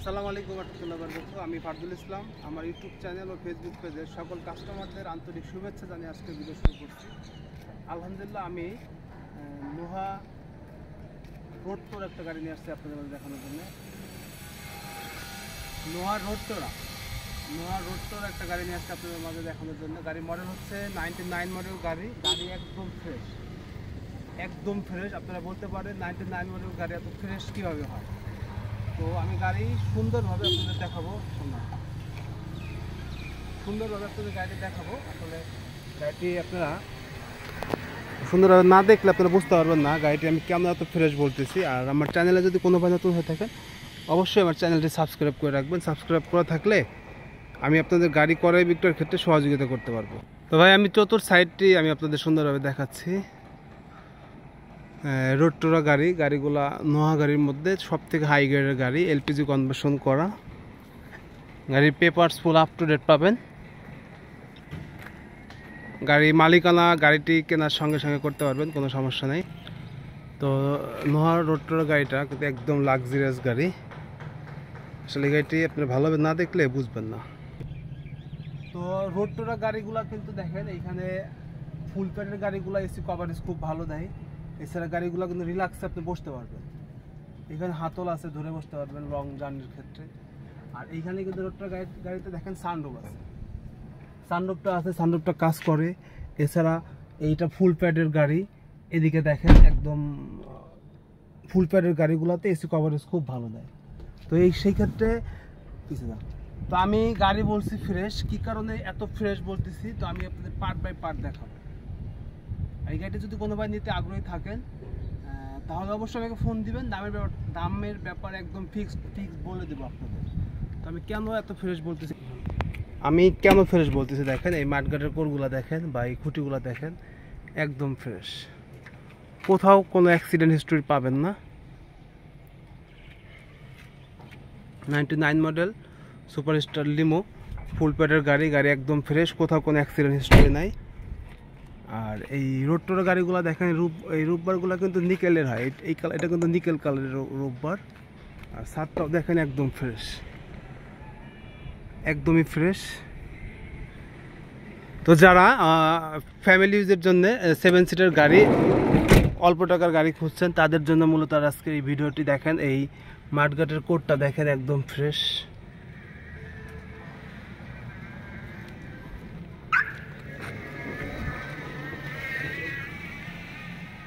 আসসালামু আলাইকুম রহমতুল্লাহ বরকাতুহু। আমি ফারদুল ইসলাম। আমার ইউটিউব চ্যানেল ও ফেসবুক পেজে সকল কাস্টমারদের আন্তরিক শুভেচ্ছা জানিয়ে আজকে ভিডিও শুরু করছি। আলহামদুলিল্লাহ আমি নোহা রোডটোর একটা গাড়ি নিয়ে আসছি আপনাদের মাঝে দেখানোর জন্য। নোহা রোডটোর একটা গাড়ি নিয়ে আসছি আপনাদের মাঝে দেখানোর জন্য। গাড়ি মডেল হচ্ছে 99 মডেল গাড়ি একদম ফ্রেশ। আপনারা বলতে পারেন 99 মডেল গাড়ি এত ফ্রেশ কীভাবে হয়। তো আমি গাড়ি সুন্দরভাবে আপনাদের দেখাবো, গাড়িটি দেখাবো। আসলে গাড়িটি আপনারা সুন্দরভাবে না দেখলে আপনারা বুঝতে পারবেন না গাড়িটি আমি কেমন এত ফ্রেশ বলতেছি। আর আমার চ্যানেলে যদি কোনো ভাই নতুন হয়ে থাকেন অবশ্যই আমার চ্যানেলটি সাবস্ক্রাইব করে রাখবেন। সাবস্ক্রাইব করা থাকলে আমি আপনাদের গাড়ি ক্রয় বিক্রয়ের ক্ষেত্রে সহযোগিতা করতে পারবো। তো ভাই আমি চতুর্থ সাইডটি আমি আপনাদের সুন্দরভাবে দেখাচ্ছি। রোডটোরা গাড়িগুলা নোহা গাড়ির মধ্যে সব থেকে হাই গ্রেডের গাড়ি, এলপিজি কনভার্সন করা গাড়ির papers full up to date পাবেন। গাড়ি মালিকানা গাড়িটি কেনার সঙ্গে সঙ্গে করতে পারবেন, কোনো সমস্যা নেই। তো নোহা রোডটোরা গাড়িটা কিন্তু একদম লাক্সারিয়াস গাড়ি। আসলে এই গাড়িটি আপনারা ভালোভাবে না দেখলে বুঝবেন না। তো রোডটোরা গাড়িগুলা কিন্তু দেখেন এইখানে ফুল প্যাডের গাড়িগুলো এসি কভারেজ খুব ভালো দেয়। এছাড়া গাড়িগুলো কিন্তু রিল্যাক্সে আপনি বসতে পারবেন। এখানে হাতল আছে, ধরে বসতে পারবেন লং জার্নির ক্ষেত্রে। আর এইখানে কিন্তু রোডটোরা গাড়িতে দেখেন সানরুফ আছে, সানরুফটা কাজ করে। এছাড়া এইটা ফুল প্যাডের গাড়ি, এদিকে দেখেন একদম ফুল প্যাডের গাড়িগুলোতে এসি কভারেজ খুব ভালো দেয়। তো সেই ক্ষেত্রে তো আমি গাড়ি বলছি ফ্রেশ, কী কারণে এত ফ্রেশ বলতেছি তো আমি আপনাদের পার্ট বাই পার্ট দেখাবো। এই গাড়িটা যদি কোনো ভাই নিতে আগ্রহী থাকেন তাহলে অবশ্যই আমাকে ফোন দিবেন। দামের ব্যাপারে একদম ফিক্স বলে দেবো আপনাদের। তো আমি কেন এত ফ্রেশ বলতেছি দেখেন এই মাঠঘাটের কোরগুলো দেখেন বা এই খুঁটিগুলো দেখেন একদম ফ্রেশ, কোথাও কোনো অ্যাক্সিডেন্ট হিস্ট্রি পাবেন না। 99 মডেল সুপারস্টার লিমো ফুল প্যাডের গাড়ি একদম ফ্রেশ, কোথাও কোনো অ্যাক্সিডেন্ট হিস্ট্রি নাই। আর এই রোডটোর গাড়িগুলো দেখেন এই রূপবারগুলো কিন্তু নিকেলের হয়, এটা কিন্তু নিকেল কালারের রূপবার। আর ছাদটাও দেখেন একদম ফ্রেশ, একদমই ফ্রেশ। তো যারা ফ্যামিলি ইউজের জন্য 7 সিটার গাড়ি অল্প টাকার গাড়ি খুঁজছেন তাদের জন্য মূলত আজকে এই ভিডিওটি দেখেন। এই মাঠঘাটের কোটটা দেখেন একদম ফ্রেশ।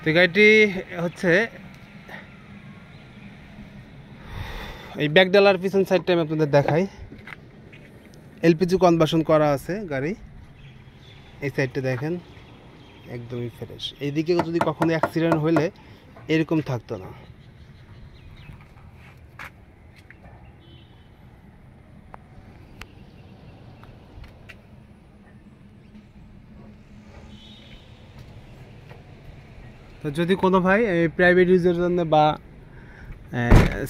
তো গাড়িটি হচ্ছে এই ব্যাকডালার পিছন সাইডটা আমি আপনাদের দেখাই। এলপিজি কনভার্সন করা আছে গাড়ি, এই সাইডটা দেখেন একদমই ফ্রেশ। এইদিকে যদি কখনো অ্যাক্সিডেন্ট হলে এরকম থাকতো না। তো যদি কোনো ভাই প্রাইভেট ইউজের জন্য বা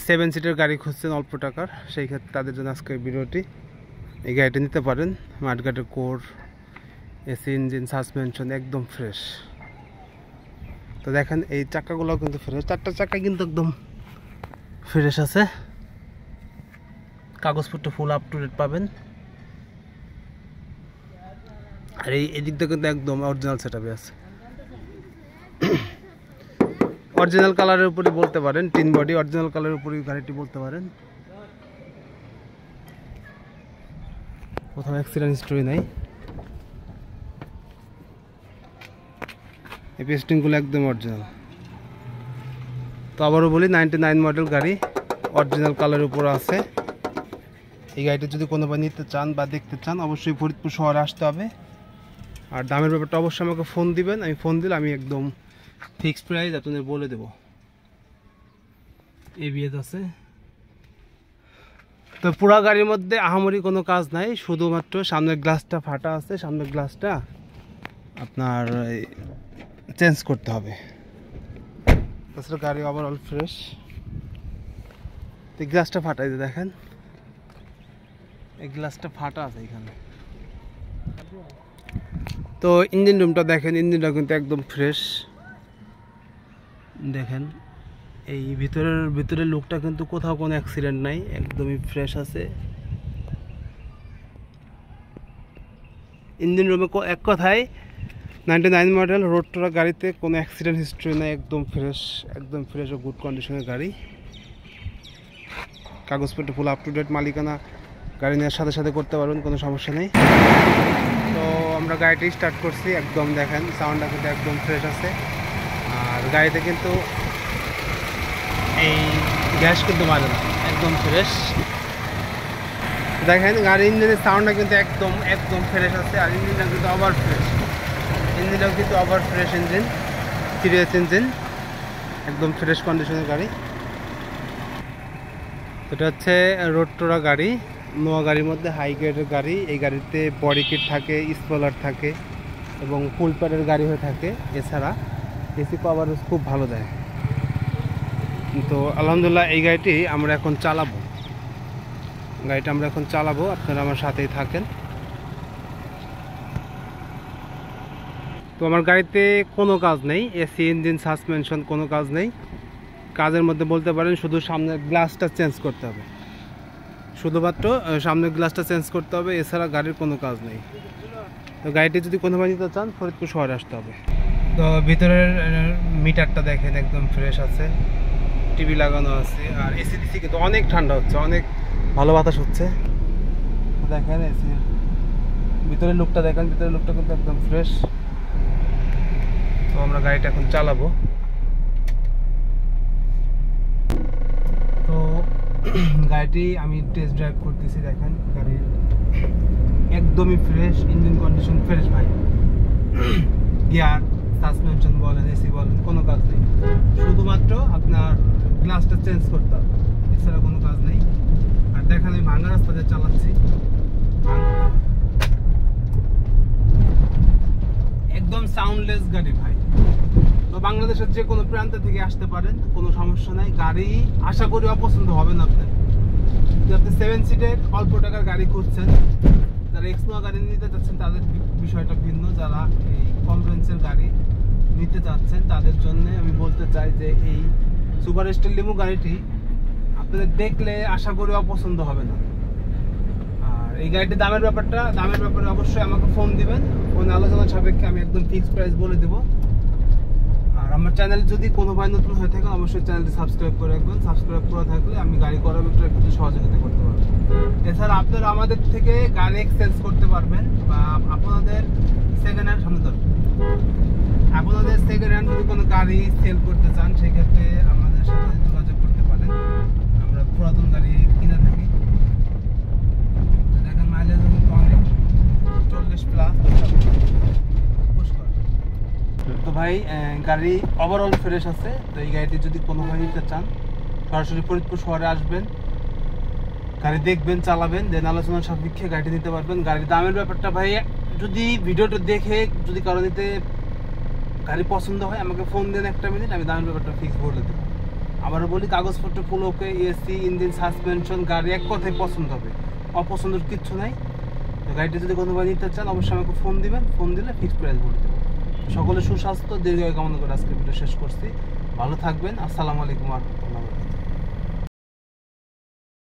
7 সিটার গাড়ি খুঁজছেন অল্প টাকার, সেই ক্ষেত্রে তাদের জন্য আজকে ভিডিওটি। এই গাড়িটা নিতে পারেন। মাঠঘাটের কোর, এসি ইঞ্জিন, সাসপেনশন একদম ফ্রেশ। তো দেখেন এই চাকাগুলোও কিন্তু ফ্রেশ, 4টা চাকা কিন্তু একদম ফ্রেশ আছে। কাগজপত্র ফুল আপ টু ডেট পাবেন। আর এই দিকটা কিন্তু একদম অরিজিনাল সেটআপে আছে। অরিজিনাল কালারের উপরে বলতে পারেন, টিন বডি অরিজিনাল কালারের উপরে গাড়িটি বলতে পারেন। কোথাও অ্যাক্সিডেন্ট হিস্টরি নাই। এই পেস্টিংগুলো একদম অরিজিনাল। তো আবারও বলি 99 মডেল গাড়ি অরিজিনাল কালারের উপর আছে। এই গাড়িটা যদি কোনোভাবে নিতে চান বা দেখতে চান অবশ্যই ফরিদপুর শহরে আসতে হবে। আর দামের ব্যাপারটা অবশ্যই আমাকে ফোন দিবেন, আমি ফোন দিলে আমি একদম ফিক্সড প্রাইস আপনাদের বলে দেব। এবিএস আছে। তো পুরো গাড়ির মধ্যে আহামরি কোনো কাজ নাই, শুধুমাত্র সামনের গ্লাসটা ফাটা আছে, সামনের গ্লাসটা আপনার চেঞ্জ করতে হবে। তাছাড়া গাড়ি ওভারঅল ফ্রেশ। এই গ্লাসটা ফাটা, এই দেখেন এই গ্লাসটা ফাটা আছে এখানে। তো ইঞ্জিন রুমটা দেখেন, ইঞ্জিনটা কিন্তু একদম ফ্রেশ। দেখেন এই ভিতরের লুকটা কিন্তু কোথাও কোনো অ্যাক্সিডেন্ট নাই, একদমই ফ্রেশ আছে। ইঞ্জিন রুমে এক কথায় 99 মডেল রোডটোরা গাড়িতে কোনো অ্যাক্সিডেন্ট হিস্ট্রি নেই, একদম ফ্রেশ ও গুড কন্ডিশনের গাড়ি। কাগজপত্র ফুল আপ টু ডেট, মালিকানা গাড়ি নেওয়ার সাথে সাথে করতে পারবেন, কোনো সমস্যা নেই। তো আমরা গাড়িটি স্টার্ট করছি, একদম দেখেন সাউন্ডটা কিন্তু একদম ফ্রেশ আছে। আর গাড়িতে কিন্তু এই গ্যাস কিন্তু মারে না, একদম ফ্রেশ। দেখেন গাড়ির ইঞ্জিনের সাউন্ডটা কিন্তু একদম ফ্রেশ আছে। আর ইঞ্জিনটা কিন্তু ওভার ফ্রেশ, ইঞ্জিনটাও কিন্তু over fresh engine, serious engine, একদম ফ্রেশ কন্ডিশনের গাড়ি। এটা হচ্ছে রোডটোরা গাড়ি, নোয়া গাড়ির মধ্যে হাই গ্রেডের গাড়ি। এই গাড়িতে বডি কিট থাকে, স্পয়লার থাকে এবং ফুল প্যাডের গাড়ি হয়ে থাকে। এছাড়া এসি কভারেজ খুব ভালো দেয়। তো আলহামদুলিল্লাহ এই গাড়িটি আমরা এখন চালাবো, আপনারা আমার সাথেই থাকেন। তো আমার গাড়িতে কোনো কাজ নেই, এসি, ইঞ্জিন, সাসপেনশন কোনো কাজ নেই। কাজের মধ্যে বলতে পারেন শুধু সামনের গ্লাসটা চেঞ্জ করতে হবে, শুধুমাত্র সামনের গ্লাসটা চেঞ্জ করতে হবে, এছাড়া গাড়ির কোনো কাজ নেই। তো গাড়িটি যদি কোনোভাবে নিতে চান ফরিদপুর শহরে আসতে হবে। তো ভিতরের মিটারটা দেখেন একদম ফ্রেশ আছে, টিভি লাগানো আছে। আর এসি দিছি কিন্তু অনেক ঠান্ডা হচ্ছে, অনেক ভালো বাতাস হচ্ছে। দেখেন এসি ভিতরের লুকটা দেখেন, ভিতরের লুকটা কিন্তু একদম ফ্রেশ। তো আমরা গাড়িটা এখন চালাবো। তো গাড়িটি আমি টেস্ট ড্রাইভ করতেছি, দেখেন গাড়ির একদমই ফ্রেশ, ইঞ্জিন কন্ডিশন ফ্রেশ ভাই। গিয়ার, সাসপেনশন বলেন, এসি বলেন, কোনো কাজ নেই, শুধুমাত্র আপনার গ্লাসটা চেঞ্জ করতে হবে, এছাড়া কোনো কাজ নেই। আর দেখেন আমি ভাঙা রাস্তাতে চালাচ্ছি, একদম সাউন্ডলেস গাড়ি ভাই। তো বাংলাদেশের যে কোনো প্রান্ত থেকে আসতে পারেন, কোনো সমস্যা নাই। গাড়ি আশা করি অপছন্দ হবে না আপনার। যদি আপনি 7 সিটের অল্প টাকার গাড়ি খুঁজছেন, যারা এক্সনোয়া গাড়ি নিতে চাচ্ছেন তাদের বিষয়টা ভিন্ন। যারা এই কম রেঞ্জের গাড়ি নিতে চাচ্ছেন তাদের জন্য আমি বলতে চাই যে এই সুপার স্টার লিমো গাড়িটি আপনাদের দেখলে আশা করি অপছন্দ হবে না। আর এই গাড়িটির দামের ব্যাপারে অবশ্যই আমাকে ফোন দিবেন, ফোনে আলোচনা সাপেক্ষে আমি একদম ফিক্সড প্রাইস বলে দেবো। আর আমার চ্যানেল যদি কোনো ভাই নতুন হয়ে থাকে অবশ্যই চ্যানেলটি সাবস্ক্রাইব করে রাখবেন। সাবস্ক্রাইব করা থাকলে আমি গাড়ি করার ভিতরে একটু সহযোগিতা করতে পারবো। এছাড়া আপনারা আমাদের থেকে গাড়ি এক্সচেঞ্জ করতে পারবেন, বা আপনাদের সেকেন্ড হ্যান্ড যদি কোনো গাড়ি সেল করতে চান সেক্ষেত্রে আমাদের সাথে যোগাযোগ করতে পারেন। আমরা পুরাতন গাড়ি কিনে থাকি। দেখেন মাইলেজ অনেক 40+। তো ভাই গাড়ি ওভারঅল ফ্রেশ আছে। তো এই গাড়িটি যদি কোনোভাবে নিতে চান সরাসরি ফরিদপুর শহরে আসবেন, গাড়ি দেখবেন, চালাবেন, দেন আলোচনা সাপেক্ষে গাড়িটি নিতে পারবেন। গাড়ির দামের ব্যাপারটা ভাই যদি ভিডিওটা দেখে যদি কারো নিতে গাড়ি পছন্দ হয় আমাকে ফোন দেন 1 মিনিট, আমি দামের ব্যাপারটা ফিক্স বলে দেবো। আবারও বলি, কাগজপত্র ফুল ওকে, এসি, ইঞ্জিন, সাসপেনশন, গাড়ি এক কথায় পছন্দ হবে, অপছন্দের কিচ্ছু নাই। তো গাড়িটি যদি কোনোভাবে নিতে চান অবশ্যই আমাকে ফোন দিবেন, ফোন দিলে ফিক্সড প্রাইস বলে দেবো। সকলে সুস্বাস্থ্য দীর্ঘায়ু কামনা করে আজকে ভিডিও শেষ করছি। ভালো থাকবেন। আসসালামু আলাইকুম।